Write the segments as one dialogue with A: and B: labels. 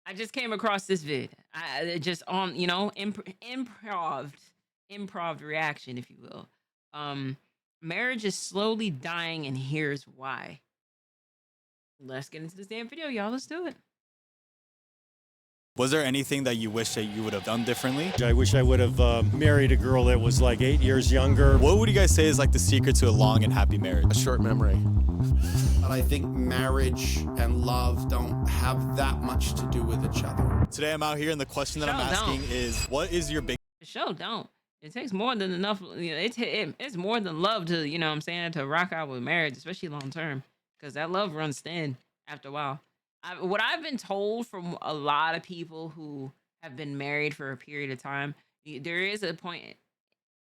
A: I just came across this vid. I just on, improv reaction, if you will. Um, Marriage is slowly dying, and here's why. Let's get into this damn video, y'all. Let's do it.
B: Was there anything that you wish that you would have done differently?
C: I wish I would have married a girl that was like 8 years younger.
B: What would you guys say is like the secret to a long and happy marriage?
D: A short memory.
E: But I think marriage and love don't have that much to do with each other.
B: Today I'm out here and the question that I'm asking is, what is your big...
A: The show don't. It takes more than enough. It's more than love to, what I'm saying, to rock out with marriage, especially long term, because that love runs thin after a while. What I've been told from a lot of people who have been married for a period of time, there is a point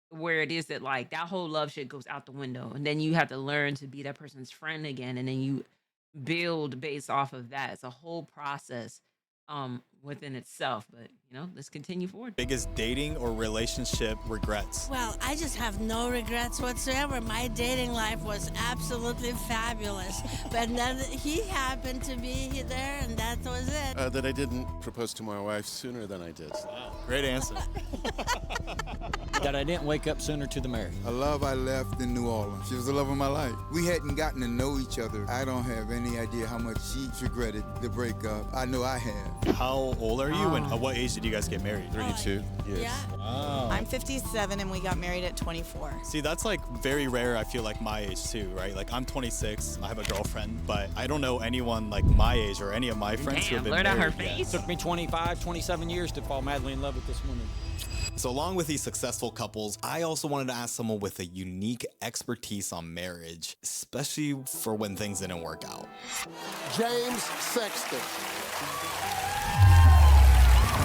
A: where it is that like that whole love shit goes out the window, and then you have to learn to be that person's friend again, and then you build based off of that. It's a whole process within itself, but let's continue forward.
B: Biggest dating or relationship regrets?
F: Well, I just have no regrets whatsoever. My dating life was absolutely fabulous. But then he happened to be there, and that was it.
D: That I didn't propose to my wife sooner than I did.
B: Wow, great answer.
G: That I didn't wake up sooner to the marriage.
H: A love I left in New Orleans. She was the love of my life. We hadn't gotten to know each other. I don't have any idea how much she regretted the breakup. I know I have.
B: How old are you, and at what age did you guys get married?
D: 32 years.
F: Yeah.
B: Wow.
I: I'm 57 and we got married at 24.
B: See, that's like very rare. I feel like my age too, right? Like I'm 26, I have a girlfriend, but I don't know anyone like my age or any of my friends who have been
A: blurred out her
B: married yet.
A: face.
G: Took me 25, 27 years to fall madly in love with this woman.
B: So along with these successful couples, I also wanted to ask someone with a unique expertise on marriage, especially for when things didn't work out.
E: James Sexton.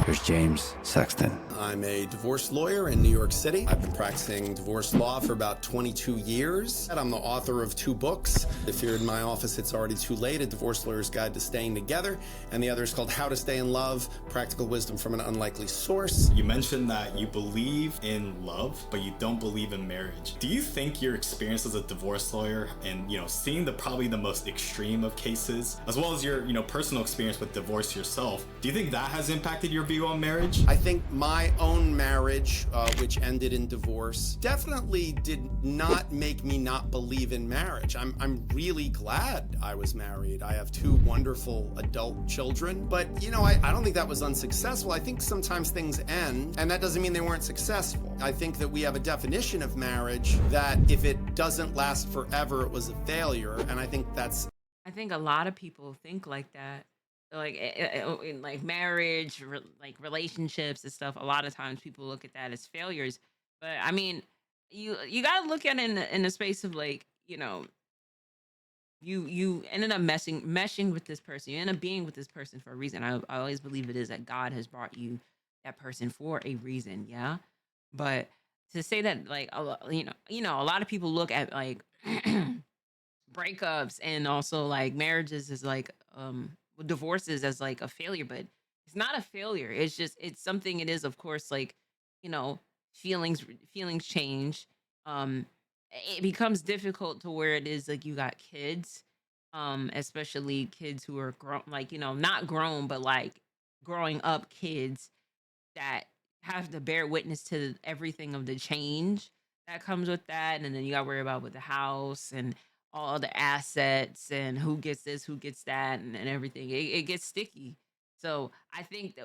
J: Here's James Sexton.
E: I'm a divorce lawyer in New York City. I've been practicing divorce law for about 22 years. I'm the author of 2 books. If you're in my office, it's already too late, A Divorce Lawyer's Guide to Staying Together, and the other is called How to Stay in Love, Practical Wisdom from an Unlikely Source.
B: You mentioned that you believe in love, but you don't believe in marriage. Do you think your experience as a divorce lawyer and, seeing probably the most extreme of cases, as well as your, personal experience with divorce yourself, do you think that has impacted your view on marriage?
E: I think my own marriage, which ended in divorce, definitely did not make me not believe in marriage. I'm really glad I was married. I have 2 wonderful adult children, but I don't think that was unsuccessful. I think sometimes things end, and that doesn't mean they weren't successful. I think that we have a definition of marriage that if it doesn't last forever, it was a failure, and I think
A: a lot of people think like that. Like in like marriage, like relationships and stuff. A lot of times people look at that as failures, but I mean, you gotta look at it in the space of like you ended up meshing with this person. You end up being with this person for a reason. I always believe it is that God has brought you that person for a reason. Yeah, but to say that like a lot of people look at like breakups and also like marriages as like divorces as like a failure, but it's not a failure. It's something. It is, of course, like feelings change. It becomes difficult to where it is like you got kids, especially kids who are grown, like not grown, but like growing up kids that have to bear witness to everything of the change that comes with that, and then you got to worry about with the house and all the assets and who gets this, who gets that, and everything. It gets sticky. So I think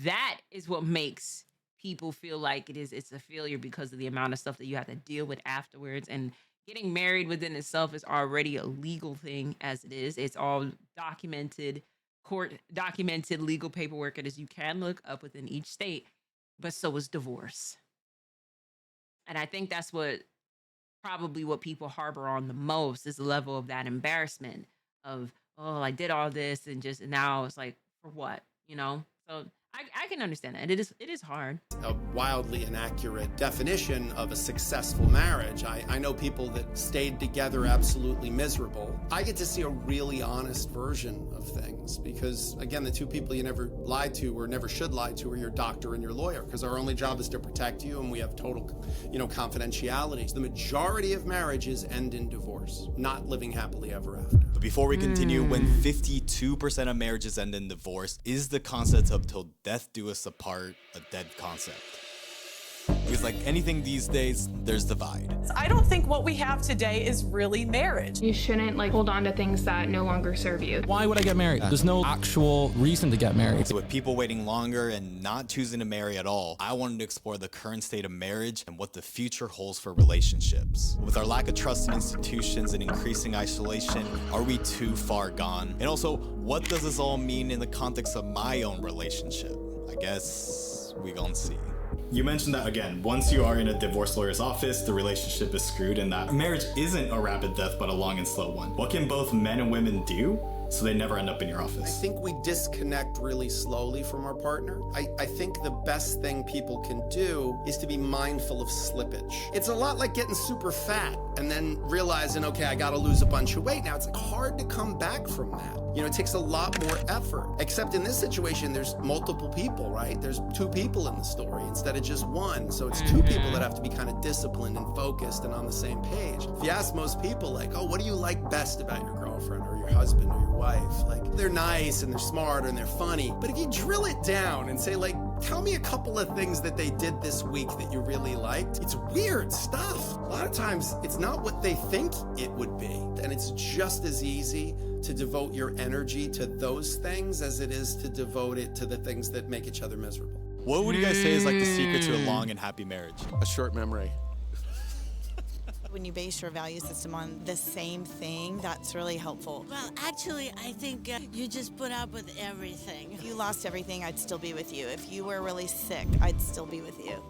A: that is what makes people feel like it's a failure, because of the amount of stuff that you have to deal with afterwards. And getting married within itself is already a legal thing as it is. It's all documented, court documented legal paperwork, as you can look up within each state, but so is divorce. And I think that's probably what people harbor on the most, is the level of that embarrassment of, oh, I did all this and just now it's like, for what? So I can understand that. It is hard.
E: A wildly inaccurate definition of a successful marriage. I know people that stayed together absolutely miserable. I get to see a really honest version of things because, again, the two people you never lied to or never should lie to are your doctor and your lawyer, because our only job is to protect you, and we have total, confidentiality. The majority of marriages end in divorce, not living happily ever after.
B: But before we continue, when 52% of marriages end in divorce, is the concept of till death do us apart a dead concept? Because like anything these days, there's divide.
K: I don't think what we have today is really marriage.
L: You shouldn't hold on to things that no longer serve you.
M: Why would I get married? There's no actual reason to get married.
B: So with people waiting longer and not choosing to marry at all, I wanted to explore the current state of marriage and what the future holds for relationships. With our lack of trust in institutions and increasing isolation, are we too far gone? And also, what does this all mean in the context of my own relationship? I guess we gonna see. You mentioned that, again, once you are in a divorce lawyer's office, the relationship is screwed, and that marriage isn't a rapid death, but a long and slow one. What can both men and women do so they never end up in your office?
E: I think we disconnect really slowly from our partner. I think the best thing people can do is to be mindful of slippage. It's a lot like getting super fat and then realizing, okay, I gotta lose a bunch of weight now. It's hard to come back from that. It takes a lot more effort. Except in this situation, there's multiple people, right? There's two people in the story instead of just one. So it's two people that have to be kind of disciplined and focused and on the same page. If you ask most people, oh, what do you like best about your girlfriend or your husband or your wife? They're nice and they're smart and they're funny. But if you drill it down and say, tell me a couple of things that they did this week that you really liked, it's weird stuff. A lot of times it's not what they think it would be. And it's just as easy to devote your energy to those things as it is to devote it to the things that make each other miserable.
B: What would you guys say is the secret to a long and happy marriage?
D: A short memory.
I: When you base your value system on the same thing, that's really helpful.
F: Well, actually, I think you just put up with everything.
I: If you lost everything, I'd still be with you. If you were really sick, I'd still be with you.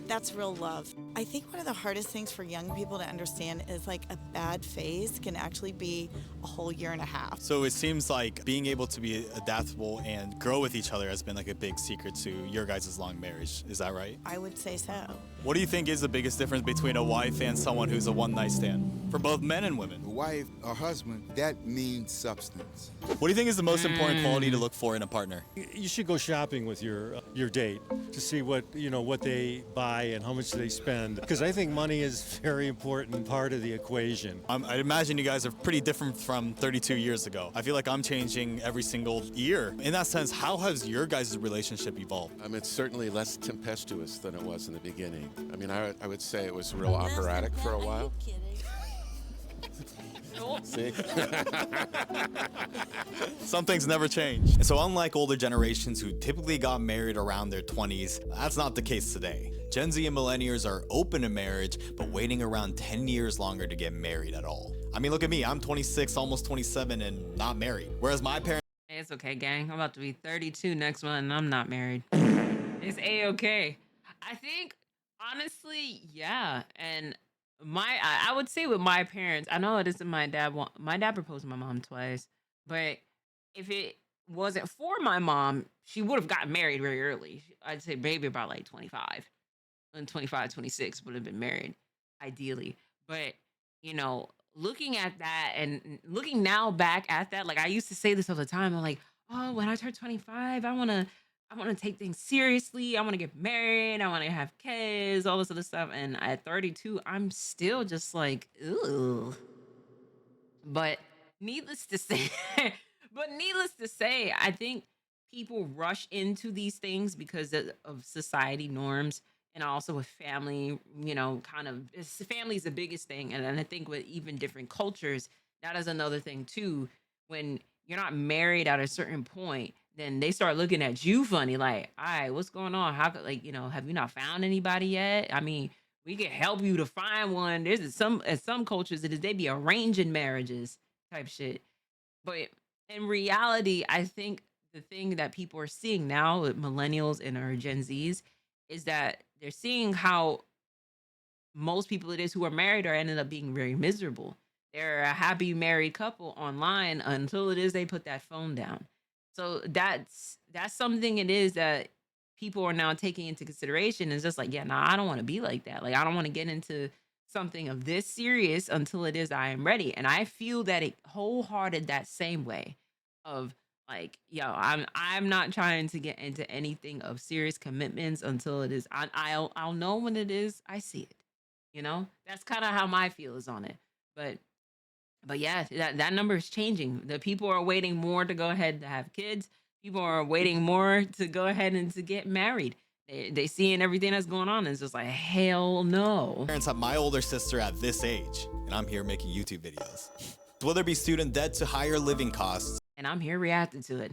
I: That's real love. I think one of the hardest things for young people to understand is a bad phase can actually be a whole year and a half.
B: So it seems like being able to be adaptable and grow with each other has been a big secret to your guys' long marriage. Is that right?
I: I would say so.
B: What do you think is the biggest difference between a wife and someone who's a one-night stand? For both men and women.
H: Wife or husband, that means substance.
B: What do you think is the most important quality to look for in a partner?
C: You should go shopping with your date to see what they buy and how much they spend, because I think money is a very important part of the equation.
B: I imagine you guys are pretty different from 32 years ago. I feel like I'm changing every single year. In that sense, how has your guys' relationship evolved?
D: It's certainly less tempestuous than it was in the beginning. I would say it was real operatic for a while. See?
B: Some things never change. And so unlike older generations who typically got married around their 20s, that's not the case today. Gen Z and millennials are open to marriage, but waiting around 10 years longer to get married at all. Look at me. I'm 26, almost 27, and not married. Whereas my parents...
A: It's okay, gang. I'm about to be 32 next month, and I'm not married. It's A-okay. I think, honestly, yeah. And I would say with my parents, I know it isn't my dad. My dad proposed to my mom twice, but if it wasn't for my mom, she would have gotten married very early. I'd say maybe about 25. And 25, 26 would have been married, ideally. But, looking at that and looking now back at that, I used to say this all the time. I'm like, oh, when I turn 25, I want to take things seriously. I want to get married. I want to have kids, all this other stuff. And at 32, I'm still just ooh. But needless to say, I think people rush into these things because of society norms. And also with family, family is the biggest thing. And I think with even different cultures, that is another thing too. When you're not married at a certain point, then they start looking at you funny, all right, what's going on? How could, have you not found anybody yet? We can help you to find one. There's some cultures, they be arranging marriages type shit. But in reality, I think the thing that people are seeing now with millennials and our Gen Zs is that they're seeing how most people it is who are married are ended up being very miserable. They're a happy married couple online until it is they put that phone down. So that's something it is that people are now taking into consideration. It's just like, yeah, nah, I don't want to be like that. Like I don't want to get into something of this serious until it is I am ready. And I feel that it wholehearted that same way of like, yo, I'm not trying to get into anything of serious commitments until it is I'll know when it is I see it. You know? That's kind of how my feel is on it. But yeah, that number is changing. The people are waiting more to go ahead to have kids. People are waiting more to go ahead and to get married. They seeing everything that's going on, and it's just like, hell no.
B: Parents have my older sister at this age, and I'm here making YouTube videos. Whether it be student debt to higher living costs,
A: And I'm here reacting to it.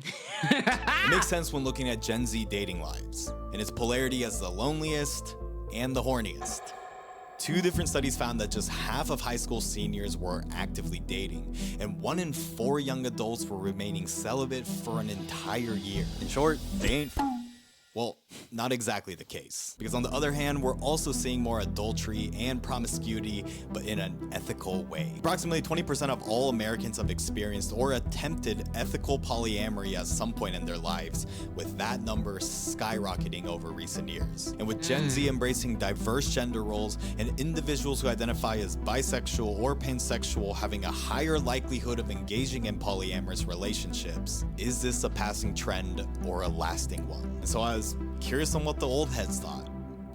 B: it makes sense when looking at Gen Z dating lives and its polarity as the loneliest and the horniest. Two different studies found that just half of high school seniors were actively dating, and 1 in 4 young adults were remaining celibate for an entire year. In short, they ain't. Well, not exactly the case, because on the other hand, we're also seeing more adultery and promiscuity, but in an ethical way. Approximately 20% of all Americans have experienced or attempted ethical polyamory at some point in their lives, with that number skyrocketing over recent years. And with Gen Z embracing diverse gender roles and individuals who identify as bisexual or pansexual having a higher likelihood of engaging in polyamorous relationships, is this a passing trend or a lasting one? And so I was curious on what the old heads thought.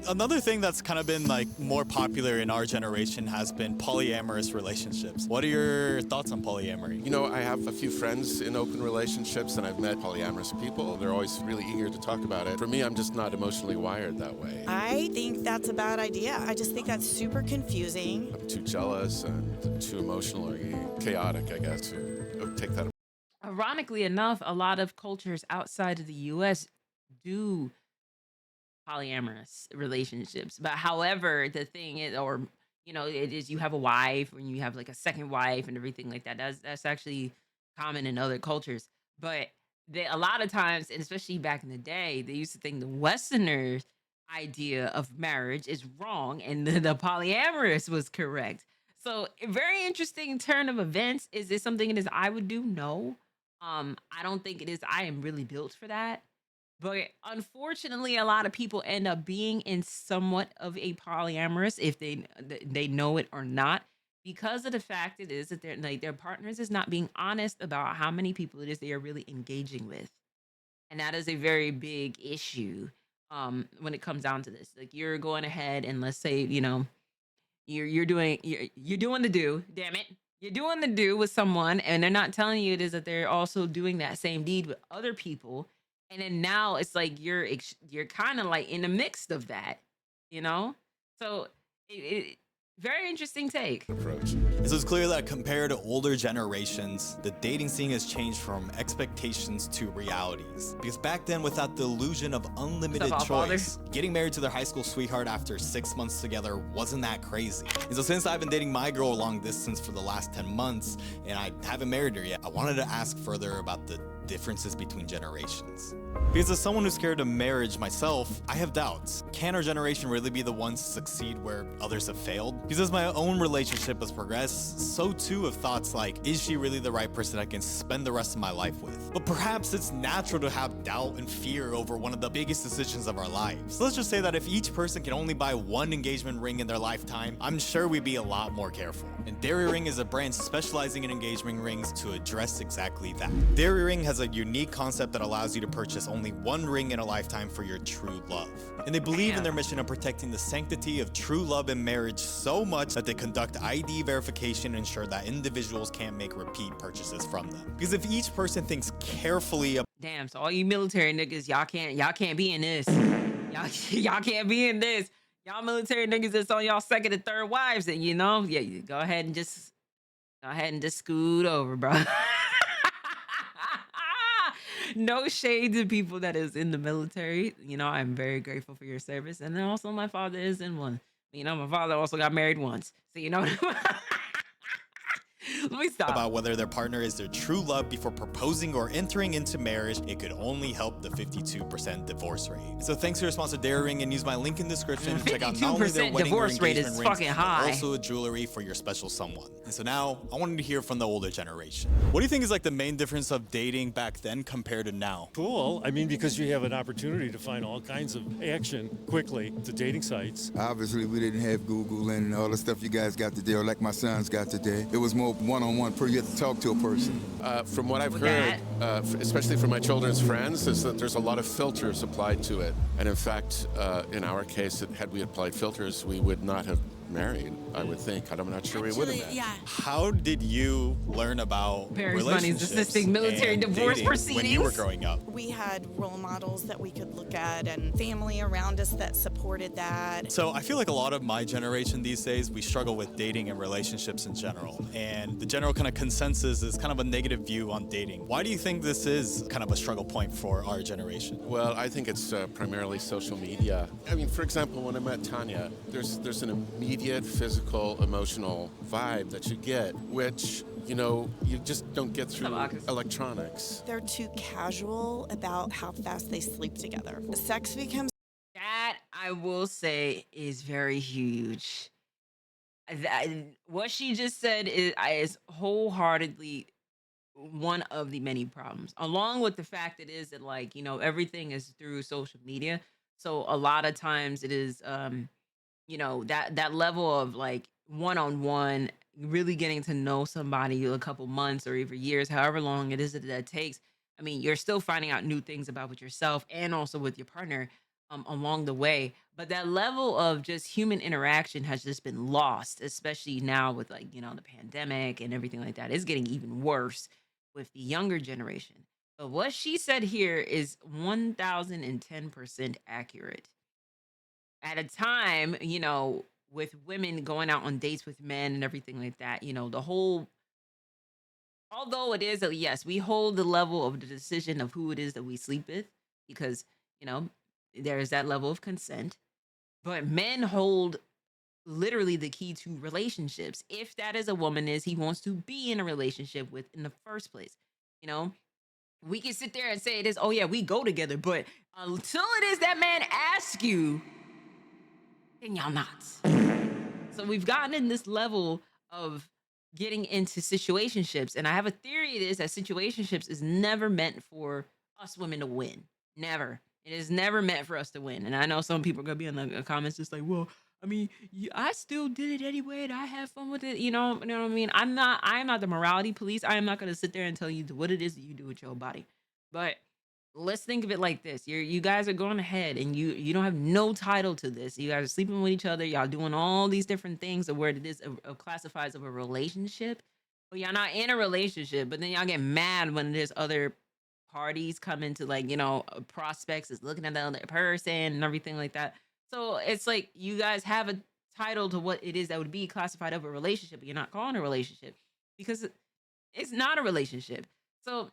B: Another thing that's kind of been like more popular in our generation has been polyamorous relationships. What are your thoughts on polyamory?
D: You know, I have a few friends in open relationships, and I've met polyamorous people. They're always really eager to talk about it. For me, I'm just not emotionally wired that way.
I: I think that's a bad idea. I just think that's super confusing.
D: I'm too jealous and too emotionally chaotic, I guess, to take that.
A: Ironically enough, a lot of cultures outside of the US do polyamorous relationships. But however, the thing is, or it is you have a wife and you have like a second wife and everything like that. That's actually common in other cultures. But a lot of times, and especially back in the day, they used to think the Westerners' idea of marriage is wrong and the polyamorous was correct. So a very interesting turn of events. Is this something that is I would do? No. I don't think it is. I am really built for that. But unfortunately, a lot of people end up being in somewhat of a polyamorous if they know it or not, because of the fact it is that their partners is not being honest about how many people it is they are really engaging with, and that is a very big issue. When it comes down to this, like you're going ahead and let's say you're doing the do, damn it. You're doing the do with someone, and they're not telling you it is that they're also doing that same deed with other people. And then now it's like you're kind of like in the midst of that, you know? So very interesting take.
D: Approach.
B: So it's clear that compared to older generations, the dating scene has changed from expectations to realities. Because back then, without the illusion of unlimited choice, getting married to their high school sweetheart after 6 months together wasn't that crazy. And so since I've been dating my girl long distance for the last 10 months, and I haven't married her yet, I wanted to ask further about the differences between generations. Because as someone who's scared of marriage myself, I have doubts. Can our generation really be the ones to succeed where others have failed? Because as my own relationship has progressed, so too have thoughts like, is she really the right person I can spend the rest of my life with? But perhaps it's natural to have doubt and fear over one of the biggest decisions of our lives. Let's just say that if each person can only buy one engagement ring in their lifetime, I'm sure we'd be a lot more careful. And Dairy Ring is a brand specializing in engagement rings to address exactly that. Dairy Ring has a unique concept that allows you to purchase only one ring in a lifetime for your true love. And they believe in their mission of protecting the sanctity of true love and marriage so much that they conduct ID verification and ensure that individuals can't make repeat purchases from them. Because if each person thinks carefully
A: Damn, so all you military niggas, y'all can't be in this. Y'all can't be in this. Y'all military niggas that's on y'all second and third wives, and you go ahead and just scoot over, bro. No shade to people that is in the military. I'm very grateful for your service. And then also my father is in one. My father also got married once. So Let me stop.
B: About whether their partner is their true love before proposing or entering into marriage, it could only help the 52% divorce rate. So thanks to your sponsor, Dare Ring, and use my link in the description to check out not only their
A: 52%
B: wedding or
A: divorce rate is
B: engagement rings,
A: fucking
B: but
A: high.
B: also a jewelry for your special someone. And so now I wanted to hear from the older generation. What do you think is like the main difference of dating back then compared to now?
C: Cool. I mean, because you have an opportunity to find all kinds of action quickly to dating sites.
H: Obviously, we didn't have Google and all the stuff you guys got today, or like my sons got today. It was more one-on-one, you have to talk to a person.
D: From what I've heard, especially from my children's friends, is that there's a lot of filters applied to it. And in fact, in our case, had we applied filters, we would not have married, I would think. I'm not sure we would have.
F: Yeah.
B: How did you learn about
A: Barry's Money's
B: relationships
A: assisting military
B: and
A: divorce
B: dating
A: proceedings
B: when you were growing up?
I: We had role models that we could look at and family around us that supported that.
B: So I feel like a lot of my generation these days, we struggle with dating and relationships in general. And the general kind of consensus is kind of a negative view on dating. Why do you think this is kind of a struggle point for our generation?
D: Well, I think it's primarily social media. I mean, for example, when I met Tanya, there's an immediate physical, emotional vibe that you get, which, you know, you just don't get through electronics.
I: They're too casual about how fast they sleep together. Sex becomes...
A: That, I will say, is very huge. What she just said is wholeheartedly one of the many problems, along with the fact it is that, like, you know, everything is through social media. So a lot of times it is, you know, that level of like one-on-one, really getting to know somebody a couple months or even years, however long it is that takes. I mean, you're still finding out new things about with yourself and also with your partner along the way. But that level of just human interaction has just been lost, especially now with, like, you know, the pandemic and everything like that. It's getting even worse with the younger generation. But what she said here is 1010% accurate. At a time, you know, with women going out on dates with men and everything like that, you know, the whole, although it is, yes, we hold the level of the decision of who it is that we sleep with, because, you know, there is that level of consent, but men hold literally the key to relationships. If that is a woman he wants to be in a relationship with in the first place, you know, we can sit there and say it is, oh yeah, we go together, but until it is that man asks you, then y'all not. So we've gotten in this level of getting into situationships, and I have a theory it is that situationships is never meant for us women to win. Never. It is never meant for us to win. And I know some people are gonna be in the comments just like, well, I mean, I still did it anyway, and I had fun with it. You know what I mean? I am not the morality police. I am not gonna sit there and tell you what it is that you do with your body. But let's think of it like this. You guys are going ahead and you don't have no title to this. You guys are sleeping with each other. Y'all doing all these different things of where it is classifies of a relationship. But y'all not in a relationship. But then y'all get mad when there's other parties come into, like, you know, prospects is looking at the other person and everything like that. So it's like you guys have a title to what it is that would be classified of a relationship, but you're not calling it a relationship because it's not a relationship. So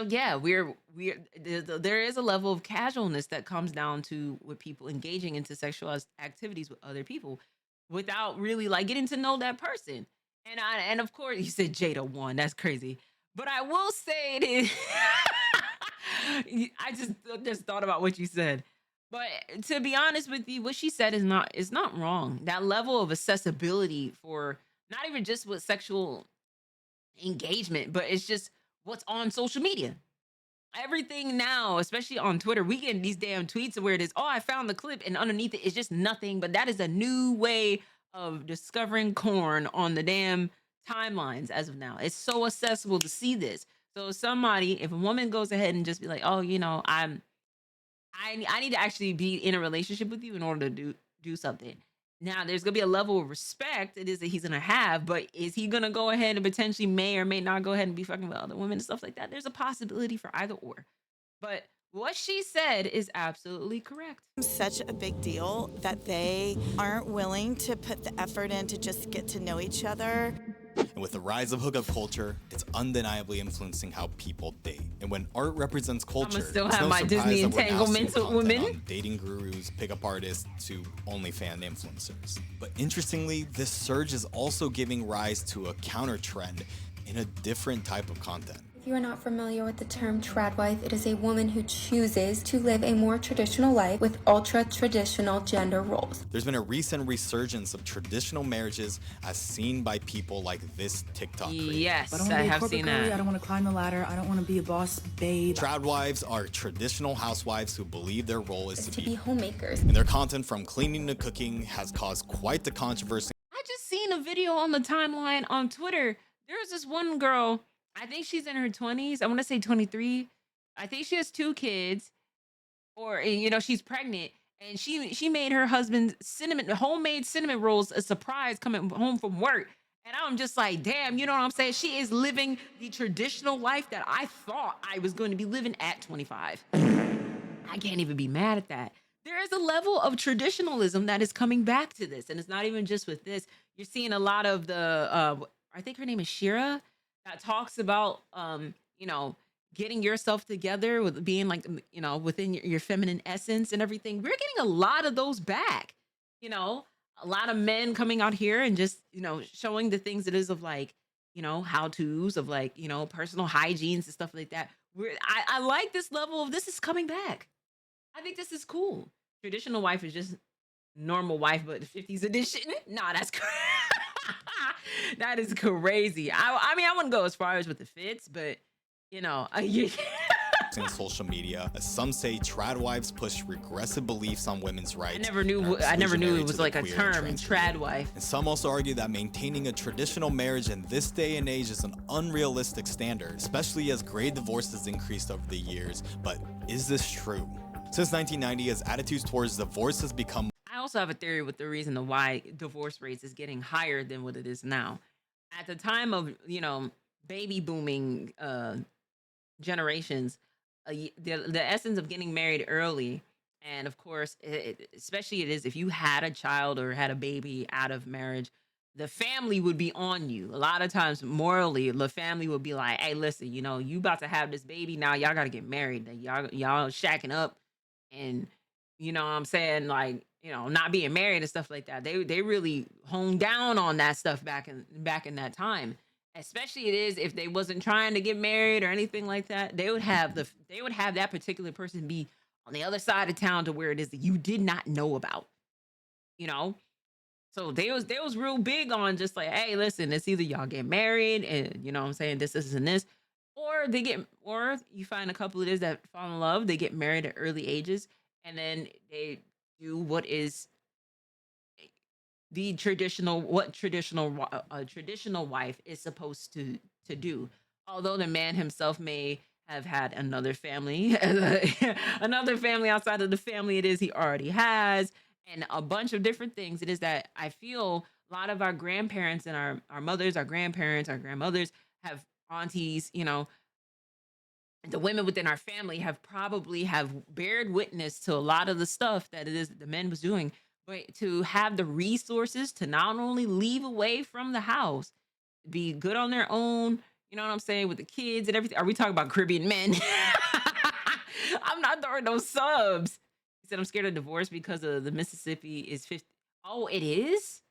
A: yeah, there is a level of casualness that comes down to with people engaging into sexual activities with other people without really like getting to know that person. And of course, you said Jada won. That's crazy. But I will say it is. I just thought about what you said. But to be honest with you, what she said is not wrong. That level of accessibility for not even just with sexual engagement, but it's just what's on social media. Everything now, especially on Twitter, we get these damn tweets where it is, oh, I found the clip, and underneath it is just nothing. But that is a new way of discovering corn on the damn timelines as of now. It's so accessible to see this. So if a woman goes ahead and just be like, oh, you know, I need to actually be in a relationship with you in order to do something. Now, there's going to be a level of respect it is that he's going to have, but is he going to go ahead and potentially may or may not go ahead and be fucking with other women and stuff like that? There's a possibility for either or. But what she said is absolutely correct.
I: Such a big deal that they aren't willing to put the effort in to just get to know each other.
B: And with the rise of hookup culture, it's undeniably influencing how people date. And when art represents culture,
A: still
B: it's
A: have
B: no
A: my
B: surprise
A: Disney
B: that we're now seeing
A: entanglements with
B: content
A: women.
B: on dating gurus, pickup artists, to OnlyFans influencers. But interestingly, this surge is also giving rise to a counter trend in a different type of content.
N: If you are not familiar with the term tradwife, it is a woman who chooses to live a more traditional life with ultra-traditional gender roles.
B: There's been a recent resurgence of traditional marriages as seen by people like this TikTok creator.
A: Yes,
O: I don't want to be a corporate girly. I don't want to climb the ladder. I don't want to be a boss babe.
B: Tradwives are traditional housewives who believe their role is to be
N: homemakers.
B: And their content from cleaning to cooking has caused quite the controversy.
A: I just seen a video on the timeline on Twitter. There's this one girl, I think she's in her 20s. I want to say 23. I think she has 2 kids, or she's pregnant, and she made her husband homemade cinnamon rolls a surprise coming home from work. And I'm just like, damn, you know what I'm saying? She is living the traditional life that I thought I was going to be living at 25. I can't even be mad at that. There is a level of traditionalism that is coming back to this, and it's not even just with this. You're seeing a lot of the I think her name is Shira, that talks about getting yourself together with being like within your feminine essence and everything. We're getting a lot of those back. A lot of men coming out here and just showing the things it is of like how-tos of like personal hygienes and stuff like that. I like this level of this is coming back. I think this is cool. Traditional wife is just normal wife, but the 50s edition. Nah, that's that is crazy. I mean, I wouldn't go as far as with the fits, but
B: in social media, as some say, tradwives push regressive beliefs on women's rights.
A: I never knew it was like a term, tradwife.
B: And some also argue that maintaining a traditional marriage in this day and age is an unrealistic standard, especially as grade divorces increased over the years. But is this true? Since 1990, as attitudes towards divorce has become.
A: I also have a theory with the reason why divorce rates is getting higher than what it is now. At the time of baby booming generations, the essence of getting married early, and of course, especially it is if you had a child or had a baby out of marriage, the family would be on you. A lot of times, morally, the family would be like, "Hey, listen, you about to have this baby now. Y'all got to get married. Y'all shacking up, and what I'm saying, like." Not being married and stuff like that. They really honed down on that stuff back in that time. Especially it is if they wasn't trying to get married or anything like that. They would have that particular person be on the other side of town to where it is that you did not know about. So they was real big on just like, hey, listen, it's either y'all get married and what I'm saying, this and this, or you find a couple of this that fall in love, they get married at early ages, and then they do what is the traditional wife is supposed to do. Although the man himself may have had another family outside of the family it is he already has, and a bunch of different things. It is that I feel a lot of our grandparents and our mothers, our grandparents, our grandmothers have aunties, the women within our family have bared witness to a lot of the stuff that it is that the men was doing, but to have the resources to not only leave away from the house, be good on their own, you know what I'm saying, with the kids and everything. Are we talking about Caribbean men? I'm not throwing those subs. He said, I'm scared of divorce because of the Mississippi is 50. Oh, it is?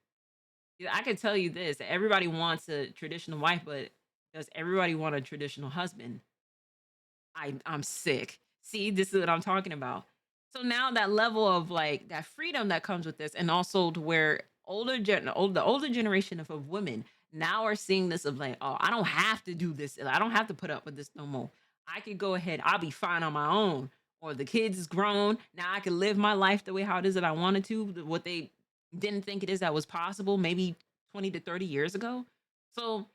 A: Yeah, I can tell you this. Everybody wants a traditional wife, but does everybody want a traditional husband? I'm sick. See, this is what I'm talking about. So now that level of like that freedom that comes with this, and also to where the older generation of women now are seeing this of like, oh, I don't have to do this. I don't have to put up with this no more. I could go ahead. I'll be fine on my own. Or the kids is grown. Now I can live my life the way how it is that I wanted to, what they didn't think it is that was possible maybe 20 to 30 years ago. So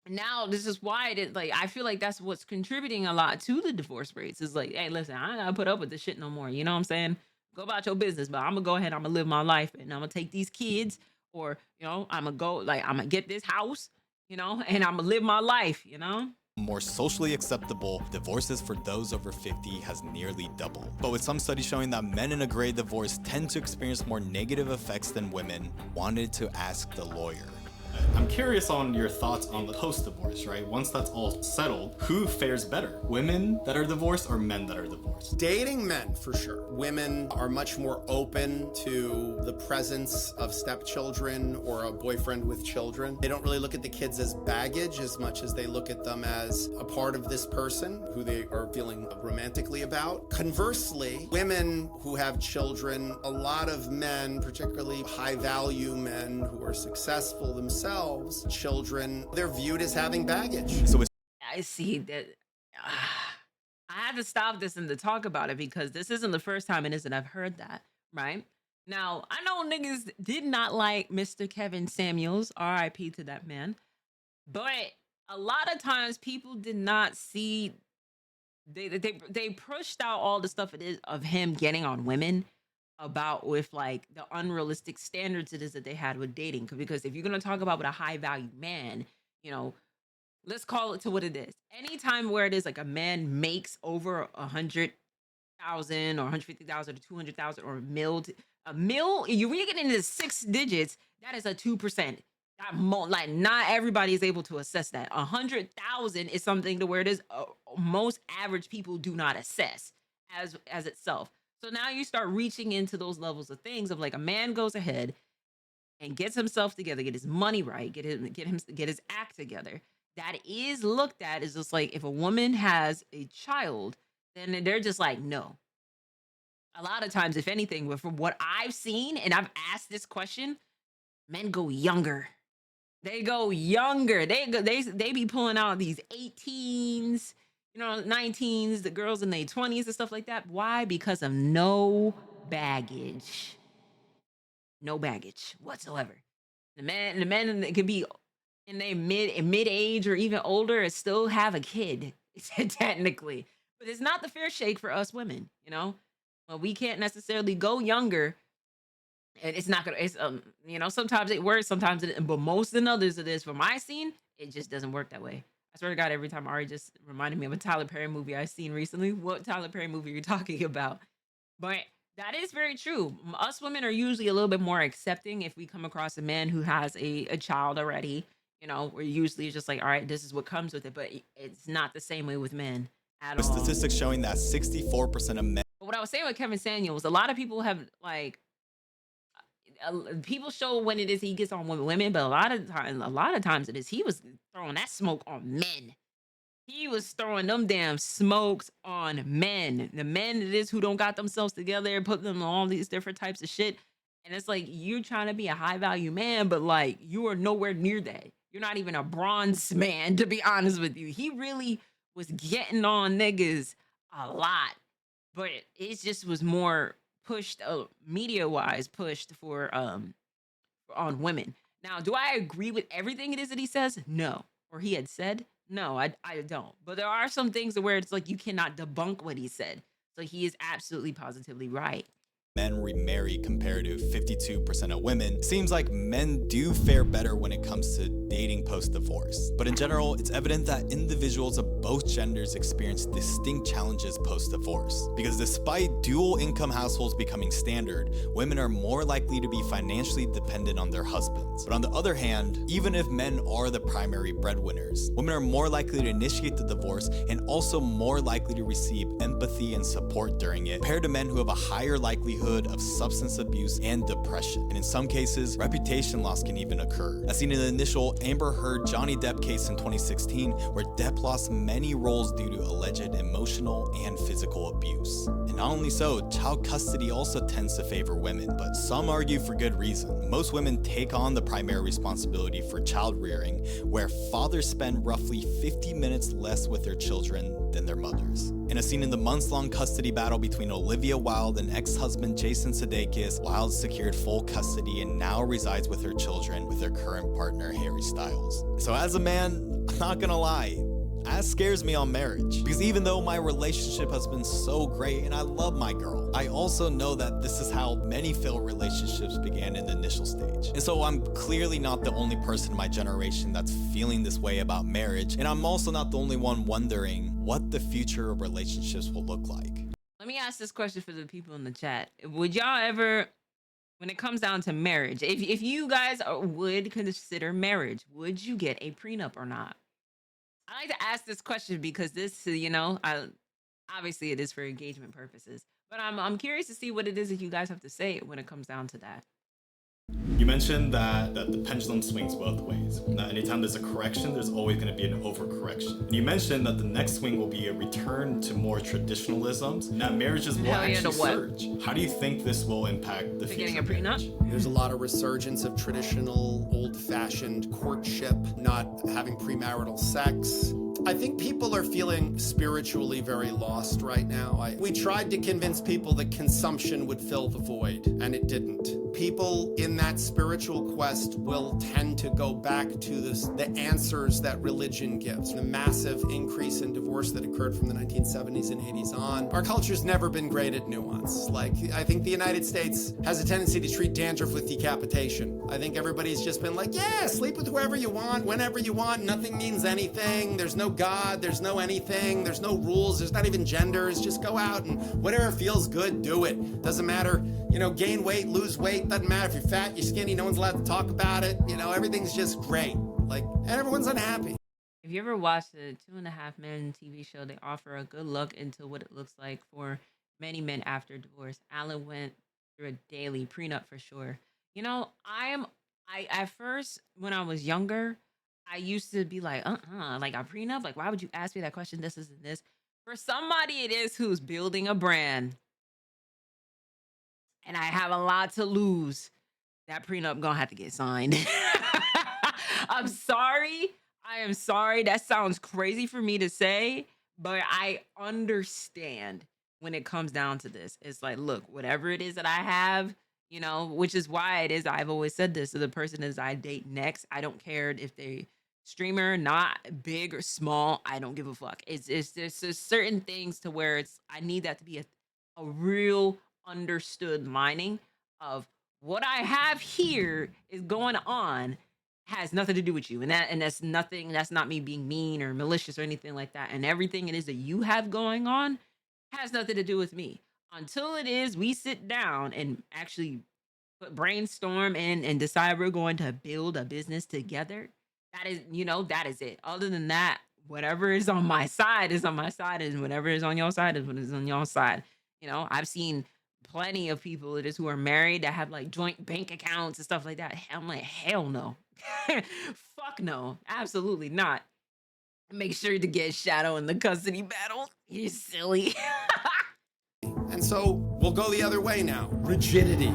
A: now this is why I feel like that's what's contributing a lot to the divorce rates. Is like, hey, listen, I ain't gotta put up with this shit no more. You know what I'm saying? Go about your business, but I'm gonna go ahead, I'm gonna live my life, and I'm gonna take these kids, or I'm gonna get this house, and I'm gonna live my life,
B: More socially acceptable, divorces for those over 50 has nearly doubled. But with some studies showing that men in a grade divorce tend to experience more negative effects than women, wanted to ask the lawyer. I'm curious on your thoughts on the post-divorce, right? Once that's all settled, who fares better? Women that are divorced or men that are divorced?
E: Dating men, for sure. Women are much more open to the presence of stepchildren or a boyfriend with children. They don't really look at the kids as baggage as much as they look at them as a part of this person who they are feeling romantically about. Conversely, women who have children, a lot of men, particularly high-value men who are successful themselves, children, they're viewed as having baggage.
B: So it's
A: I see that. I had to stop this and to talk about it because this isn't the first time it is that I've heard that, right? Now, I know niggas did not like Mr. Kevin Samuels, RIP to that man, but a lot of times people did not see, they pushed out all the stuff it is of him getting on women about with like the unrealistic standards it is that they had with dating. Because if you're going to talk about with a high value man, you know, let's call it to what it is. Anytime where it is like a man makes over 100,000 or 150,000 or 200,000 or a mil, you really get into 6 digits, that is a 2%. Like not everybody is able to assess that. 100,000 is something to where it is most average people do not assess as itself. So now you start reaching into those levels of things of like a man goes ahead and gets himself together, get his money right, get his act together. That is looked at as just like if a woman has a child, then they're just like no. A lot of times, if anything, but from what I've seen, and I've asked this question, men go younger. They go younger. They be pulling out these 18s, 19s, the girls in their 20s and stuff like that. Why? Because of no baggage. No baggage whatsoever. The men it could be in their mid age or even older and still have a kid, technically. But it's not the fair shake for us women, Well, we can't necessarily go younger. And it's not gonna, it's sometimes it works, sometimes it, but most than others it is from my scene, it just doesn't work that way. I swear to God, every time Ari just reminded me of a Tyler Perry movie I've seen recently. What Tyler Perry movie you're talking about? But that is very true. Us women are usually a little bit more accepting if we come across a man who has a child already. We're usually just like, all right, this is what comes with it. But it's not the same way with men at all.
B: Statistics showing that 64% of men.
A: But what I was saying with Kevin Samuels, a lot of people have like, people show when it is he gets on women, but a lot of times it is he was throwing that smoke on men. He was throwing them damn smokes on men. The men it is who don't got themselves together, putting them on all these different types of shit. And it's like you're trying to be a high value man, but like you are nowhere near that. You're not even a bronze man, to be honest with you. He really was getting on niggas a lot, but it just was more pushed media wise pushed for on women. Now, do I agree with everything it is that he says? No. Or he had said? No, I don't. But there are some things where it's like you cannot debunk what he said. So he is absolutely positively right.
B: Men remarry compared to 52% of women, seems like men do fare better when it comes to dating post-divorce. But in general, it's evident that individuals of both genders experience distinct challenges post-divorce. Because despite dual income households becoming standard, women are more likely to be financially dependent on their husbands. But on the other hand, even if men are the primary breadwinners, women are more likely to initiate the divorce and also more likely to receive empathy and support during it, compared to men who have a higher likelihood of substance abuse and depression. And in some cases, reputation loss can even occur. As seen in the initial Amber Heard Johnny Depp case in 2016, where Depp lost many roles due to alleged emotional and physical abuse. And not only so, child custody also tends to favor women, but some argue for good reason. Most women take on the primary responsibility for child rearing, where fathers spend roughly 50 minutes less with their children than their mothers. And as seen in the months-long custody battle between Olivia Wilde and ex-husband Jason Sudeikis, Wilde secured full custody and now resides with her children with her current partner Harry Styles. So as a man, I'm not gonna lie, that scares me on marriage. Because even though my relationship has been so great and I love my girl, I also know that this is how many failed relationships began in the initial stage. And so I'm clearly not the only person in my generation that's feeling this way about marriage. And I'm also not the only one wondering what the future of relationships will look like.
A: Let me ask this question for the people in the chat. Would y'all ever when it comes down to marriage, if you guys would consider marriage, would you get a prenup or not? I like to ask this question because this, obviously it is for engagement purposes, but I'm curious to see what it is that you guys have to say when it comes down to that.
B: You mentioned that the pendulum swings both ways. Now, anytime there's a correction, there's always going to be an overcorrection. And you mentioned that the next swing will be a return to more traditionalisms, and that marriages will actually surge. How do you think this will impact the future?
A: Getting a prenup?
E: There's a lot of resurgence of traditional, old-fashioned courtship, not having premarital sex. I think people are feeling spiritually very lost right now. We tried to convince people that consumption would fill the void, and it didn't. People in that spiritual quest will tend to go back to the answers that religion gives. The massive increase in divorce that occurred from the 1970s and 80s on. Our culture's never been great at nuance. Like, I think the United States has a tendency to treat dandruff with decapitation. I think everybody's just been like, yeah, sleep with whoever you want, whenever you want, nothing means anything, there's no God, there's no anything, there's no rules, there's not even genders, just go out and whatever feels good, do it. Doesn't matter, gain weight, lose weight, doesn't matter if you're fat, you're skinny, no one's allowed to talk about it, everything's just great. And everyone's unhappy.
A: If you ever watched the 2.5 Men TV show, they offer a good look into what it looks like for many men after divorce. Alan went through a daily prenup for sure. I at first, when I was younger, I used to be like, like a prenup? Like, why would you ask me that question? This isn't this. For somebody it is who's building a brand, and I have a lot to lose, that prenup gonna have to get signed. I'm sorry. I am sorry. That sounds crazy for me to say, but I understand when it comes down to this. It's like, look, whatever it is that I have, which is why it is, I've always said this to the person as I date next. I don't care if they streamer, not big or small. I don't give a fuck. It's there's certain things to where I need that to be a real understood lining of what I have here is going on has nothing to do with you, and that's nothing. That's not me being mean or malicious or anything like that. And everything it is that you have going on has nothing to do with me until it is we sit down and actually brainstorm and decide we're going to build a business together. That is, that is it. Other than that, whatever is on my side is on my side, and whatever is on your side is what is on your side. I've seen plenty of people it is who are married that have like joint bank accounts and stuff like that. I'm like, hell no. Fuck no. Absolutely not. Make sure to get Shadow in the custody battle. You're silly.
E: And so we'll go the other way now. Rigidity.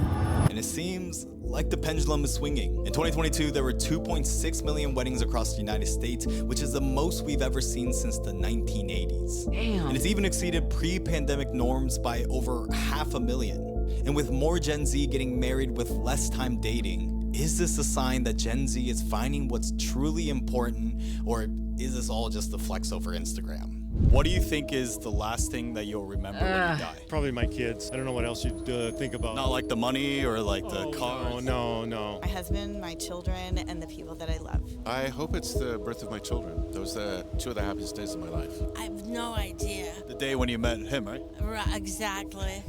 B: And it seems like the pendulum is swinging. In 2022, there were 2.6 million weddings across the United States, which is the most we've ever seen since the 1980s.
A: Damn.
B: And it's even exceeded pre-pandemic norms by over 500,000. And with more Gen Z getting married with less time dating, is this a sign that Gen Z is finding what's truly important, or is this all just a flex over Instagram? What do you think is the last thing that you'll remember when you die?
C: Probably my kids. I don't know what else you'd think about.
B: Not like the money or like the car?
C: No.
I: My husband, my children, and the people that I love.
D: I hope it's the birth of my children. Those are two of the happiest days of my life.
F: I have no idea.
B: The day when you met him, right?
F: Right, exactly.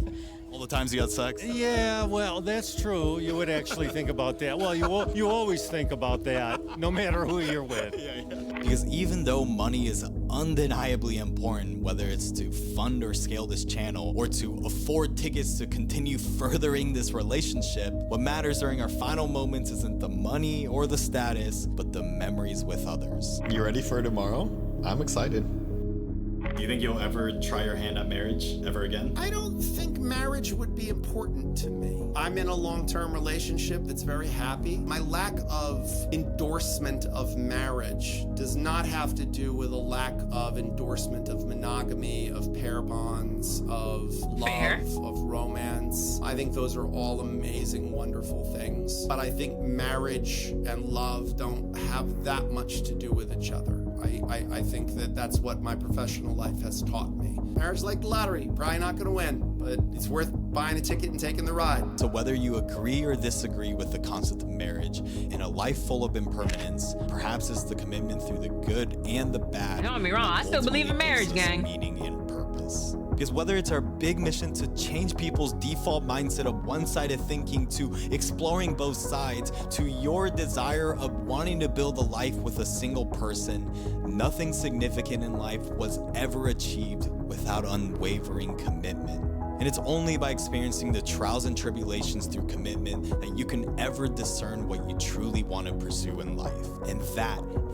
B: All the times you had sex?
C: Yeah, well, that's true. You would actually think about that. Well, you always think about that, no matter who you're with.
B: Yeah. Because even though money is undeniably important, whether it's to fund or scale this channel or to afford tickets to continue furthering this relationship, what matters during our final moments isn't the money or the status, but the memories with others. You ready for tomorrow? I'm excited. Do you think you'll ever try your hand at marriage ever again?
E: I don't think marriage would be important to me. I'm in a long-term relationship that's very happy. My lack of endorsement of marriage does not have to do with a lack of endorsement of monogamy, of pair bonds, of love, of romance. I think those are all amazing, wonderful things. But I think marriage and love don't have that much to do with each other. I think that's what my professional life has taught me. Marriage is like the lottery, probably not gonna win, but it's worth buying a ticket and taking the ride.
B: So whether you agree or disagree with the concept of marriage, in a life full of impermanence, perhaps it's the commitment through the good and the bad.
A: Don't get me wrong, I still believe in marriage, gang.
B: Meaning and purpose.
P: Because whether it's our big mission to change people's default mindset of one-sided thinking, to exploring both sides, to your desire of wanting to build a life with a single person, nothing significant in life was ever achieved without unwavering commitment. And it's only by experiencing the trials and tribulations through commitment that you can ever discern what you truly want to pursue in life. And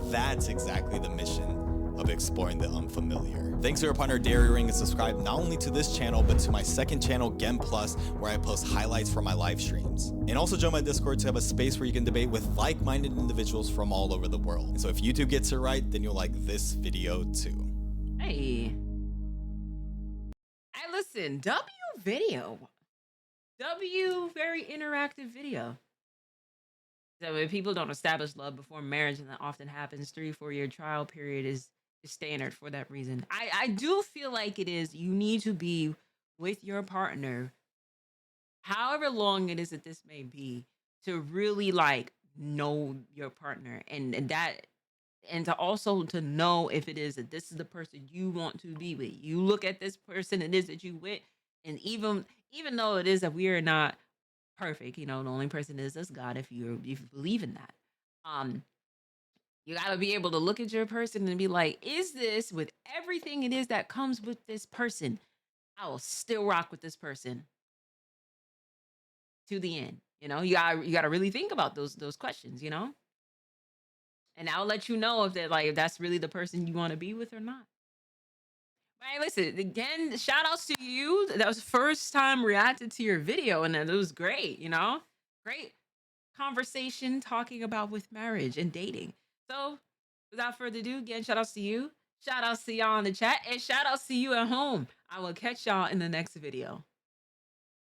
P: that's exactly the mission of exploring the unfamiliar. Thanks to our partner Dairy Ring, and subscribe not only to this channel, but to my second channel, Gen Plus, where I post highlights from my live streams. And also join my Discord to have a space where you can debate with like-minded individuals from all over the world. And so if YouTube gets it right, then you'll like this video too.
A: Hey. Hey, listen, very interactive video. So if people don't establish love before marriage, and that often happens, 3-4 year trial period is standard for that reason. I do feel like it is, you need to be with your partner, however long it is that this may be, to really like know your partner, and to also to know if it is that this is the person you want to be with. You look at this person it is that you with, and even though it is that we are not perfect, the only person is us, God, if you believe in that. You got to be able to look at your person and be like, is this, with everything it is that comes with this person, I will still rock with this person to the end. You got to really think about those questions, and I'll let you know if if that's really the person you want to be with or not. But hey, listen, again, shout outs to you. That was first time reacted to your video, and it was great, great conversation talking about with marriage and dating. So without further ado, again, shout outs to you. Shout outs to y'all in the chat, and shout outs to you at home. I will catch y'all in the next video.